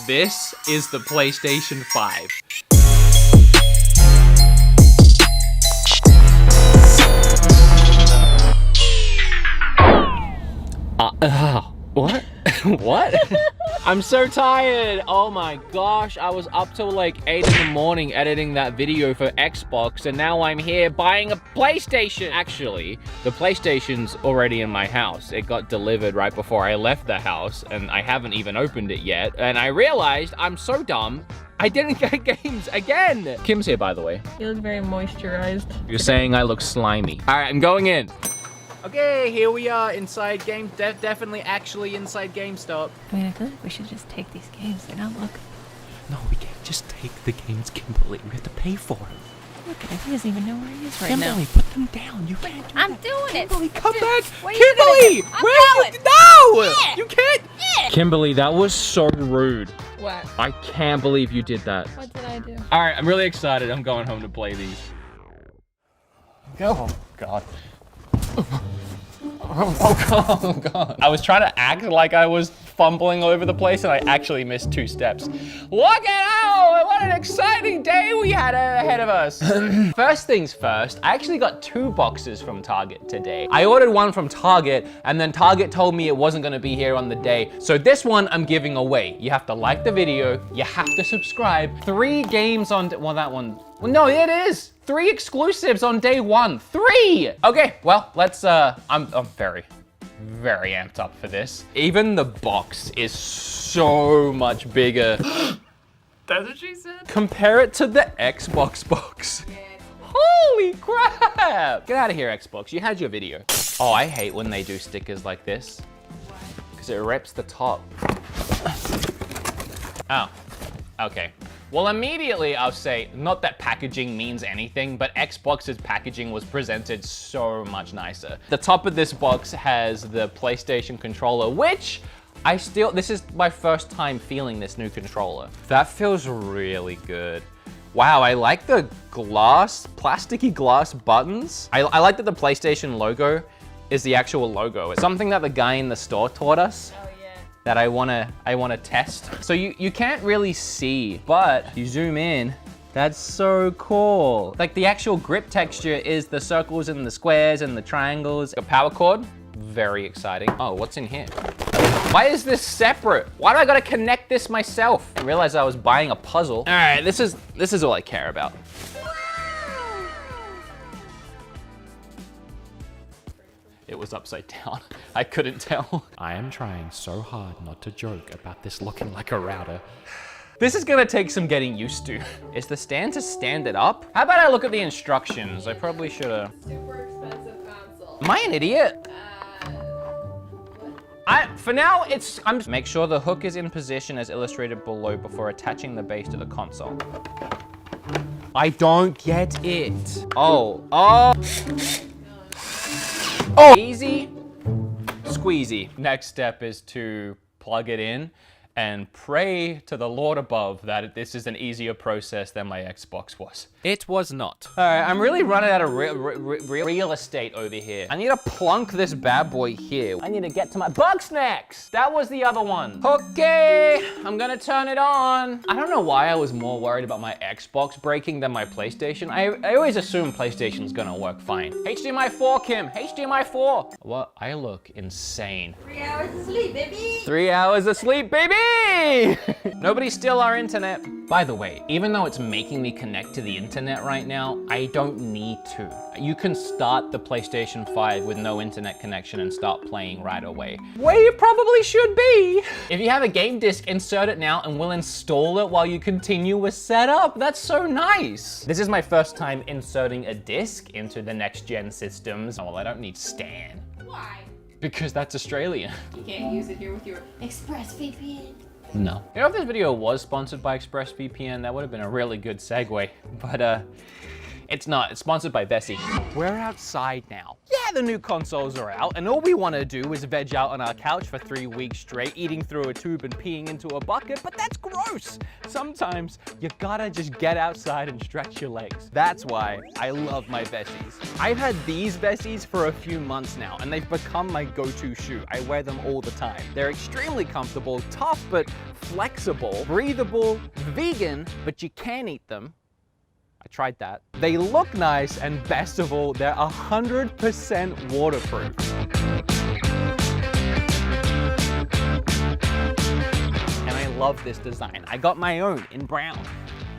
This is the PlayStation 5. What? What? I'm so tired. Oh my gosh. I was up till like 8 in the morning editing that video for Xbox, and now I'm here buying a PlayStation. Actually, the PlayStation's already in my house. It got delivered right before I left the house, and I haven't even opened it yet. And I realized I'm so dumb. I didn't get games again. Kim's here, by the way. You look very moisturized. You're saying I look slimy. All right, I'm going in. Okay, here we are inside definitely actually inside GameStop. I mean, I feel like we should just take these games. They're not looking. No, we can't just take the games, Kimberly. We have to pay for them. Look at him. He doesn't even know where he is right Kimberly, now. put them down. You can't do I'm that. doing it. Kimberly, come back. What are you Kimberly, gonna do? where are you? No! Yeah. You can't. Yeah. Kimberly, that was so rude. What? I can't believe you did that. What did I do? All right, I'm really excited. I'm going home to play these. Oh, God. Oh God. I was trying to act like I was fumbling over the place, and I actually missed 2 steps. Look at what an exciting day we had ahead of us. First things first, I actually got 2 boxes from Target today. I ordered one from Target, and then Target told me it wasn't gonna be here on the day. So this one I'm giving away. You have to like the video, you have to subscribe. 3 games on, well, that one, well, no, it is. 3 exclusives on day 1. 3! Okay, well, let's, I'm very, very amped up for this. Even the box is so much bigger. That's what she said. Compare it to the Xbox box. Yeah. Holy crap! Get out of here, Xbox. You had your video. Oh, I hate when they do stickers like this. Because it rips the top. Oh, okay. Well, immediately I'll say, not that packaging means anything, but Xbox's packaging was presented so much nicer. The top of this box has the PlayStation controller, which this is my first time feeling this new controller. That feels really good. Wow, I like the plasticky glass buttons. I like that the PlayStation logo is the actual logo. It's something that the guy in the store taught us. That I wanna test. So you can't really see, but you zoom in, that's so cool. Like the actual grip texture is the circles and the squares and the triangles. A power cord, very exciting. Oh, what's in here? Why is this separate? Why do I gotta connect this myself? I realized I was buying a puzzle. All right, this is all I care about. It was upside down. I couldn't tell. I am trying so hard not to joke about this looking like a router. This is gonna take some getting used to. Is the stand to stand it up? How about I look at the instructions? I probably should have. Super expensive console. Am I an idiot? For now, make sure the hook is in position as illustrated below before attaching the base to the console. I don't get it. Oh. Oh, easy, squeezy. Next step is to plug it in and pray to the Lord above that this is an easier process than my Xbox was. It was not. All right, I'm really running out of real estate over here. I need to plunk this bad boy here. I need to get to my bug snacks. That was the other one. Okay, I'm gonna turn it on. I don't know why I was more worried about my Xbox breaking than my PlayStation. I always assume PlayStation's gonna work fine. HDMI 4, Kim, HDMI 4. What? I look insane. 3 hours of sleep, baby. 3 hours of sleep, baby! Nobody steal our internet. By the way, even though it's making me connect to the internet right now, I don't need to. You can start the PlayStation 5 with no internet connection and start playing right away. Where you probably should be. If you have a game disc, insert it now and we'll install it while you continue with setup. That's so nice. This is my first time inserting a disc into the next gen systems. Oh, well, I don't need Stan. Why? Because that's Australian. You can't use it here with your ExpressVPN. No. You know, if this video was sponsored by ExpressVPN, that would have been a really good segue. But It's not. It's sponsored by Vessi. We're outside now. Yeah, the new consoles are out, and all we want to do is veg out on our couch for 3 weeks straight, eating through a tube and peeing into a bucket, but that's gross. Sometimes you gotta just get outside and stretch your legs. That's why I love my Vessies. I've had these Vessies for a few months now, and they've become my go-to shoe. I wear them all the time. They're extremely comfortable, tough but flexible, breathable, vegan, but you can eat them. I tried that. They look nice, and best of all, they're 100% waterproof. And I love this design. I got my own in brown.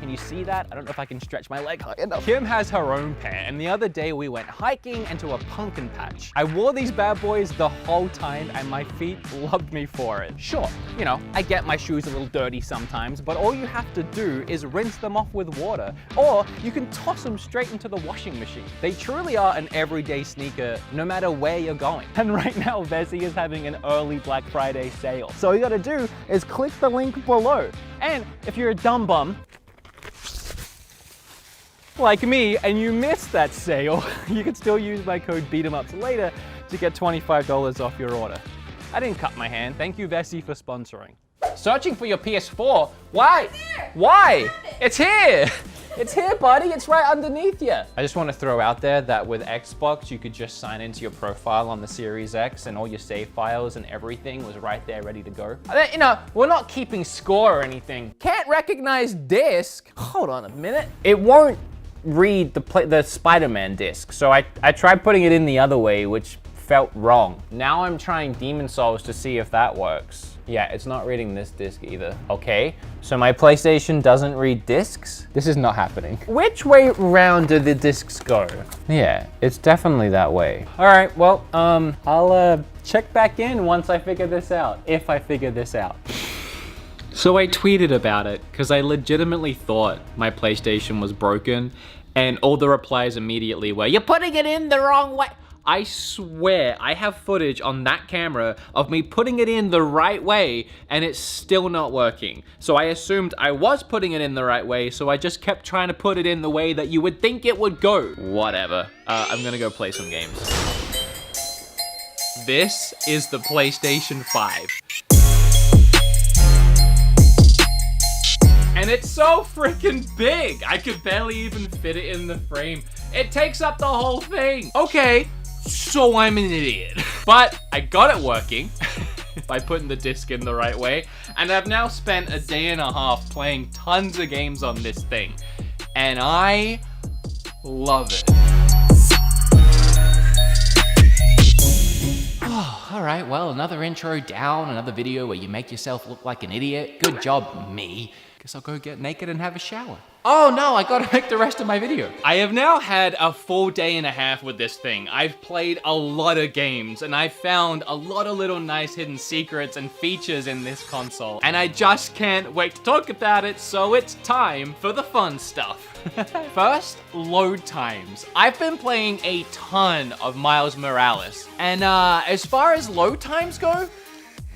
Can you see that? I don't know if I can stretch my leg high enough. Kim has her own pair, and the other day we went hiking into a pumpkin patch. I wore these bad boys the whole time, and my feet loved me for it. Sure, you know, I get my shoes a little dirty sometimes, but all you have to do is rinse them off with water, or you can toss them straight into the washing machine. They truly are an everyday sneaker, no matter where you're going. And right now, Vessi is having an early Black Friday sale. So all you gotta do is click the link below. And if you're a dumb bum, like me, and you missed that sale, you can still use my code BEATEMUPS later to get $25 off your order. I didn't cut my hand. Thank you, Vessi, for sponsoring. Searching for your PS4? Why? Why? It's here! It's here, buddy. It's right underneath you. I just want to throw out there that with Xbox, you could just sign into your profile on the Series X and all your save files and everything was right there ready to go. You know, we're not keeping score or anything. Can't recognize disc. Hold on a minute. It won't read the Spider-Man disc. So I tried putting it in the other way, which felt wrong. Now I'm trying Demon Souls to see if that works. Yeah, it's not reading this disc either. Okay, so my PlayStation doesn't read discs? This is not happening. Which way around do the discs go? Yeah, it's definitely that way. All right, well, I'll check back in once I figure this out, if I figure this out. So I tweeted about it because I legitimately thought my PlayStation was broken, and all the replies immediately were, "You're putting it in the wrong way." I swear I have footage on that camera of me putting it in the right way and it's still not working. So I assumed I was putting it in the right way, so I just kept trying to put it in the way that you would think it would go. Whatever. I'm gonna go play some games. This is the PlayStation 5. And it's so freaking big. I could barely even fit it in the frame. It takes up the whole thing. Okay, so I'm an idiot. But I got it working by putting the disc in the right way. And I've now spent a day and a half playing tons of games on this thing. And I love it. All right, well, another intro down, another video where you make yourself look like an idiot. Good job, me. Guess I'll go get naked and have a shower. Oh no, I gotta make the rest of my video. I have now had a full day and a half with this thing. I've played a lot of games and I've found a lot of little nice hidden secrets and features in this console. And I just can't wait to talk about it, so it's time for the fun stuff. First, load times. I've been playing a ton of Miles Morales. And as far as load times go,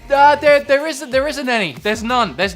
there isn't any. There's none. There's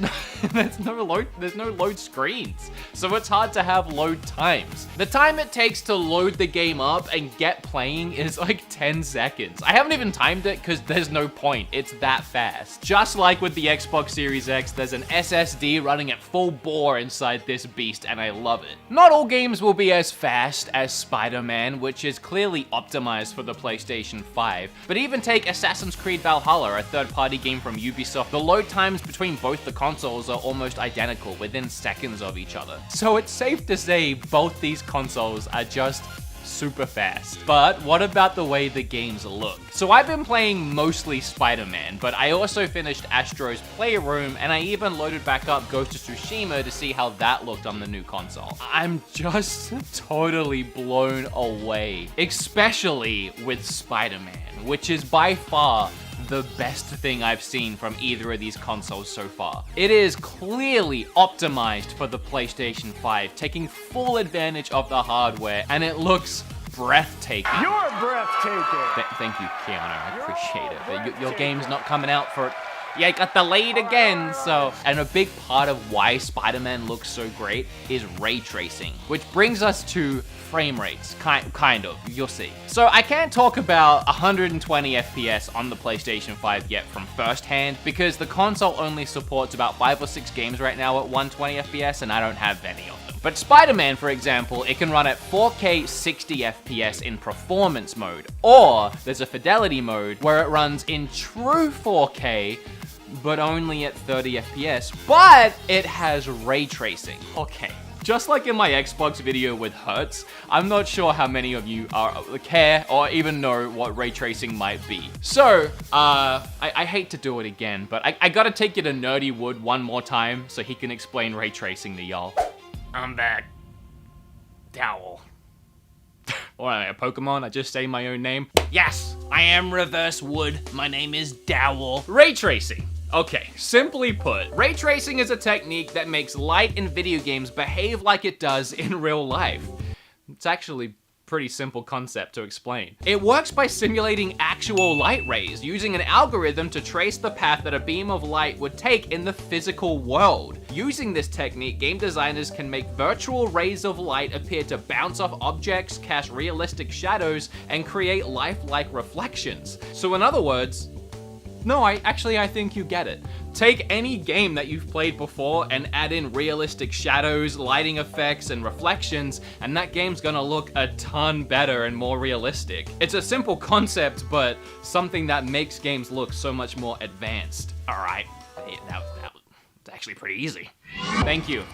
no load screens. So it's hard to have load times. The time it takes to load the game up and get playing is like 10 seconds. I haven't even timed it because there's no point. It's that fast. Just like with the Xbox Series X, there's an SSD running at full bore inside this beast, and I love it. Not all games will be as fast as Spider-Man, which is clearly optimized for the PlayStation 5. But even take Assassin's Creed Valhalla, a third-party game from Ubisoft, the load times between both the consoles are almost identical, within seconds of each other. So it's safe to say both these consoles are just super fast. But what about the way the games look? So I've been playing mostly Spider-Man, but I also finished Astro's Playroom, and I even loaded back up Ghost of Tsushima to see how that looked on the new console. I'm just totally blown away, especially with Spider-Man, which is by far the best thing I've seen from either of these consoles so far. It is clearly optimized for the PlayStation 5, taking full advantage of the hardware, and it looks breathtaking. You're breathtaking. Thank you, Keanu. I appreciate it. But your game's not coming out for You got the lead again, so. And a big part of why Spider-Man looks so great is ray tracing, which brings us to frame rates, kind of, you'll see. So I can't talk about 120 FPS on the PlayStation 5 yet from firsthand, because the console only supports about 5 or 6 games right now at 120 FPS, and I don't have any of them. But Spider-Man, for example, it can run at 4K 60 FPS in performance mode, or there's a fidelity mode where it runs in true 4K, but only at 30 FPS, but it has ray tracing. Okay. Just like in my Xbox video with Hertz, I'm not sure how many of you care or even know what ray tracing might be. So, I hate to do it again, but I gotta take you to Nerdy Wood one more time so he can explain ray tracing to y'all. I'm back. Dowel. Or a Pokemon, I just say my own name. Yes, I am Reverse Wood. My name is Dowel. Ray tracing. Okay, simply put, ray tracing is a technique that makes light in video games behave like it does in real life. It's actually a pretty simple concept to explain. It works by simulating actual light rays, using an algorithm to trace the path that a beam of light would take in the physical world. Using this technique, game designers can make virtual rays of light appear to bounce off objects, cast realistic shadows, and create lifelike reflections. So in other words, no, I think you get it. Take any game that you've played before and add in realistic shadows, lighting effects, and reflections, and that game's gonna look a ton better and more realistic. It's a simple concept, but something that makes games look so much more advanced. All right, that was actually pretty easy. Thank you.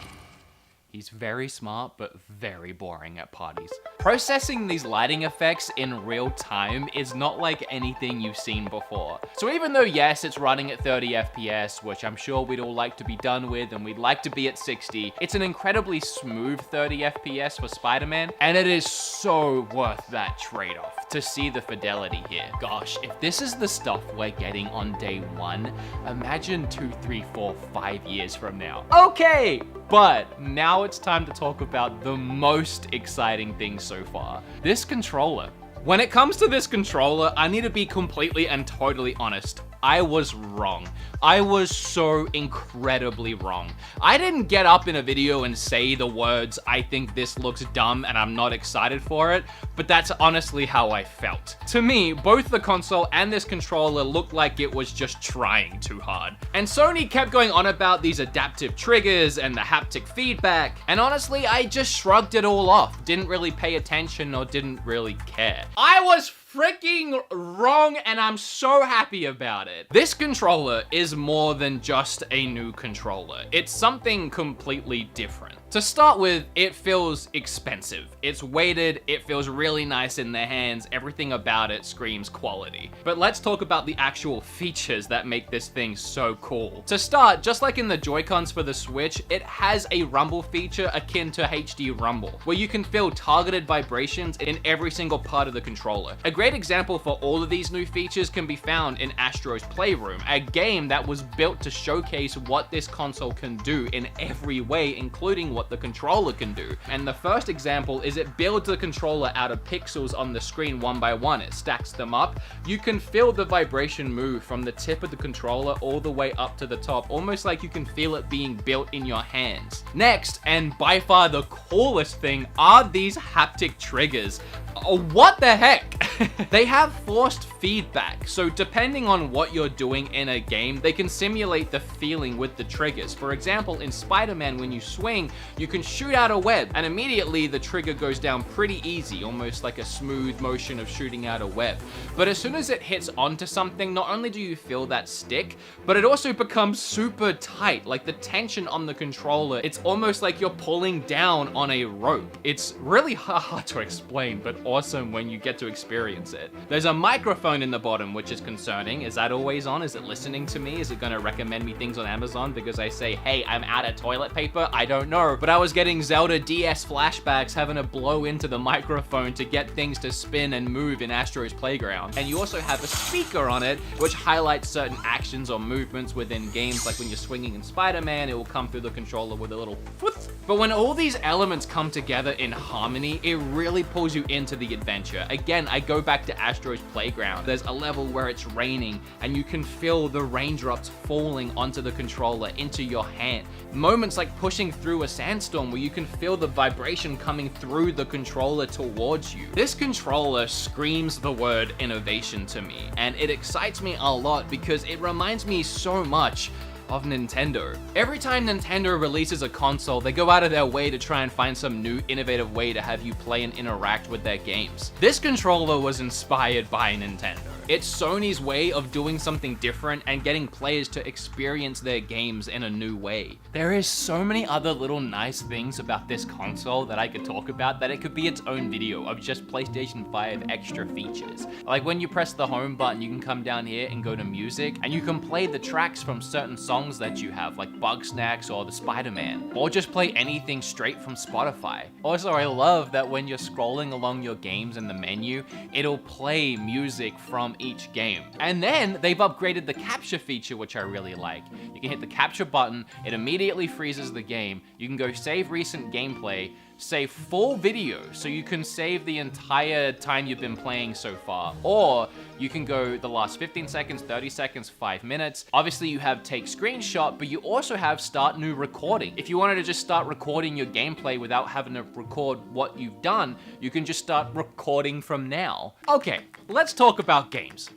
He's very smart, but very boring at parties. Processing these lighting effects in real time is not like anything you've seen before. So even though, yes, it's running at 30 FPS, which I'm sure we'd all like to be done with, and we'd like to be at 60, it's an incredibly smooth 30 FPS for Spider-Man, and it is so worth that trade-off to see the fidelity here. Gosh, if this is the stuff we're getting on day 1, imagine 2, 3, 4, 5 years from now. Okay, but now it's time to talk about the most exciting thing so far. This controller. When it comes to this controller, I need to be completely and totally honest. I was wrong. I was so incredibly wrong. I didn't get up in a video and say the words, I think this looks dumb and I'm not excited for it, but that's honestly how I felt. To me, both the console and this controller looked like it was just trying too hard. And Sony kept going on about these adaptive triggers and the haptic feedback, and honestly, I just shrugged it all off, didn't really pay attention or didn't really care. I was freaking wrong, and I'm so happy about it. This controller is more than just a new controller. It's something completely different. To start with, it feels expensive. It's weighted, it feels really nice in the hands, everything about it screams quality. But let's talk about the actual features that make this thing so cool. To start, just like in the Joy-Cons for the Switch, it has a rumble feature akin to HD Rumble, where you can feel targeted vibrations in every single part of the controller. A great example for all of these new features can be found in Astro's Playroom, a game that was built to showcase what this console can do in every way, including what the controller can do. And the first example is it builds the controller out of pixels on the screen one by one. It stacks them up. You can feel the vibration move from the tip of the controller all the way up to the top, almost like you can feel it being built in your hands. Next, and by far the coolest thing, are these haptic triggers. What the heck? They have forced feedback, so depending on what you're doing in a game, they can simulate the feeling with the triggers. For example, in Spider-Man, when you swing, you can shoot out a web, and immediately the trigger goes down pretty easy, almost like a smooth motion of shooting out a web. But as soon as it hits onto something, not only do you feel that stick, but it also becomes super tight, like the tension on the controller. It's almost like you're pulling down on a rope. It's really hard to explain, but awesome when you get to experience it. There's a microphone in the bottom, which is concerning. Is that always on? Is it listening to me? Is it gonna recommend me things on Amazon because I say, hey, I'm out of toilet paper? I don't know. But I was getting Zelda DS flashbacks having to blow into the microphone to get things to spin and move in Astro's Playground. And you also have a speaker on it, which highlights certain actions or movements within games, like when you're swinging in Spider-Man, it will come through the controller with a little whoop. But when all these elements come together in harmony, it really pulls you into the adventure. Again, I go back to Astro's Playground. There's a level where it's raining and you can feel the raindrops falling onto the controller, into your hand. Moments like pushing through a sandstorm where you can feel the vibration coming through the controller towards you. This controller screams the word innovation to me, and it excites me a lot because it reminds me so much of Nintendo. Every time Nintendo releases a console, they go out of their way to try and find some new innovative way to have you play and interact with their games. This controller was inspired by Nintendo. It's Sony's way of doing something different and getting players to experience their games in a new way. There is so many other little nice things about this console that I could talk about that it could be its own video of just PlayStation 5 extra features. Like when you press the home button, you can come down here and go to music, and you can play the tracks from certain songs that you have, like Bugsnax or the Spider-Man, or just play anything straight from Spotify. Also, I love that when you're scrolling along your games in the menu, it'll play music from each game. And then they've upgraded the capture feature, which I really like. You can hit the capture button, it immediately freezes the game. You can go save recent gameplay, save full video, so you can save the entire time you've been playing so far, or you can go the last 15 seconds, 30 seconds, 5 minutes. Obviously you have take screenshot, but you also have start new recording. If you wanted to just start recording your gameplay without having to record what you've done, you can just start recording from now. Okay, let's talk about games.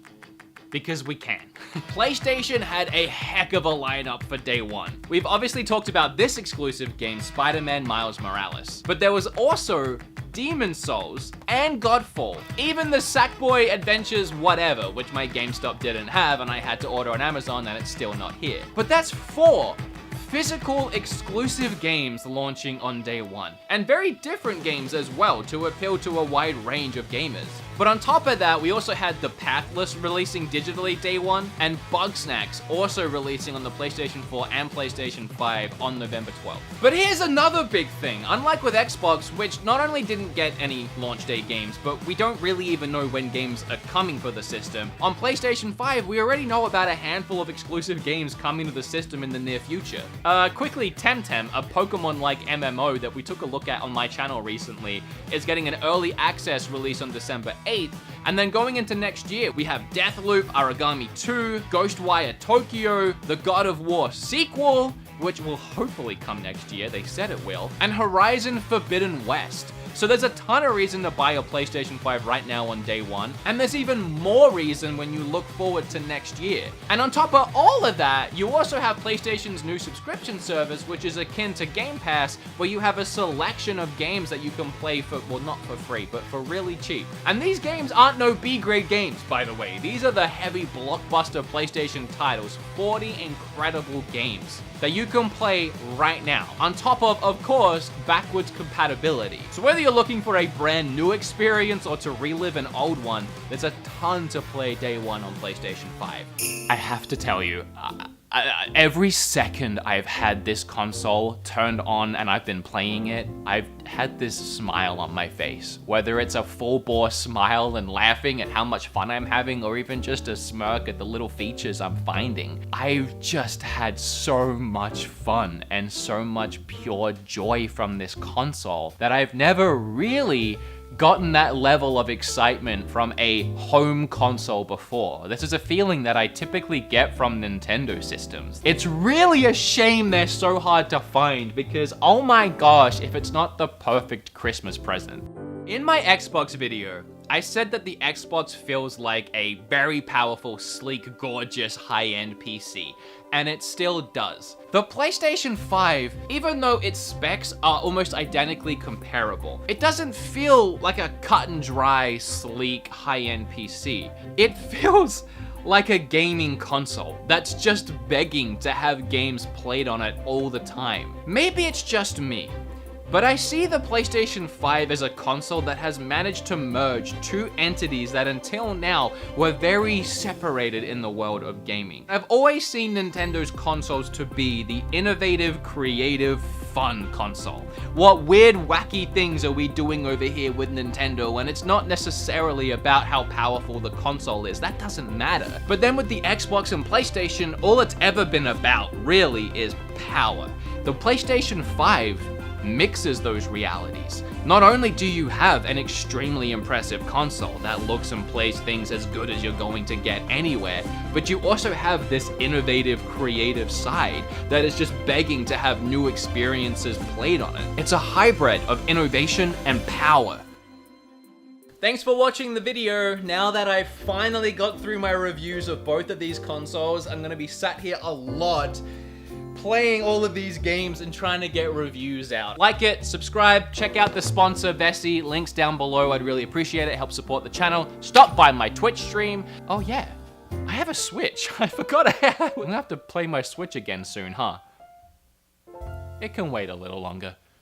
Because we can. PlayStation had a heck of a lineup for day one. We've obviously talked about this exclusive game, Spider-Man Miles Morales, but there was also Demon's Souls and Godfall, even the Sackboy Adventures whatever, which my GameStop didn't have and I had to order on Amazon and it's still not here. But that's 4 physical exclusive games launching on day one, and very different games as well to appeal to a wide range of gamers. But on top of that, we also had The Pathless releasing digitally day one, and Bugsnax also releasing on the PlayStation 4 and PlayStation 5 on November 12th. But here's another big thing. Unlike with Xbox, which not only didn't get any launch day games, but we don't really even know when games are coming for the system, on PlayStation 5, we already know about a handful of exclusive games coming to the system in the near future. Quickly, Temtem, a Pokemon-like MMO that we took a look at on my channel recently, is getting an early access release on December 8th, and then going into next year, we have Deathloop, Origami 2, Ghostwire Tokyo, the God of War sequel, which will hopefully come next year, they said it will, and Horizon Forbidden West. So there's a ton of reason to buy a PlayStation 5 right now on day one, and there's even more reason when you look forward to next year. And on top of all of that, you also have PlayStation's new subscription service, which is akin to Game Pass, where you have a selection of games that you can play for, well, not for free, but for really cheap. And these games aren't no B-grade games, by the way. These are the heavy blockbuster PlayStation titles, 40 incredible games that you can play right now, on top of course, backwards compatibility. So whether you're looking for a brand new experience or to relive an old one, there's a ton to play day one on PlayStation 5. I have to tell you, every second I've had this console turned on and I've been playing it, I've had this smile on my face. Whether it's a full-bore smile and laughing at how much fun I'm having, or even just a smirk at the little features I'm finding. I've just had so much fun and so much pure joy from this console that I've never really gotten that level of excitement from a home console before. This is a feeling that I typically get from Nintendo systems. It's really a shame they're so hard to find because, oh my gosh, if it's not the perfect Christmas present. In my Xbox video, I said that the Xbox feels like a very powerful, sleek, gorgeous, high-end PC, and it still does. The PlayStation 5, even though its specs are almost identically comparable, it doesn't feel like a cut and dry, sleek, high-end PC. It feels like a gaming console that's just begging to have games played on it all the time. Maybe it's just me, but I see the PlayStation 5 as a console that has managed to merge two entities that until now were very separated in the world of gaming. I've always seen Nintendo's consoles to be the innovative, creative, fun console. What weird, wacky things are we doing over here with Nintendo when it's not necessarily about how powerful the console is? That doesn't matter. But then with the Xbox and PlayStation, all it's ever been about really is power. The PlayStation 5 mixes those realities. Not only do you have an extremely impressive console that looks and plays things as good as you're going to get anywhere, but you also have this innovative, creative side that is just begging to have new experiences played on it. It's a hybrid of innovation and power. Thanks for watching the video. Now that I've finally got through my reviews of both of these consoles, I'm gonna be sat here a lot playing all of these games and trying to get reviews out. Like it, subscribe, check out the sponsor, Vessi. Links down below. I'd really appreciate it. Help support the channel. Stop by my Twitch stream. Oh yeah, I have a Switch. I forgot I have. I'm gonna have to play my Switch again soon, huh? It can wait a little longer.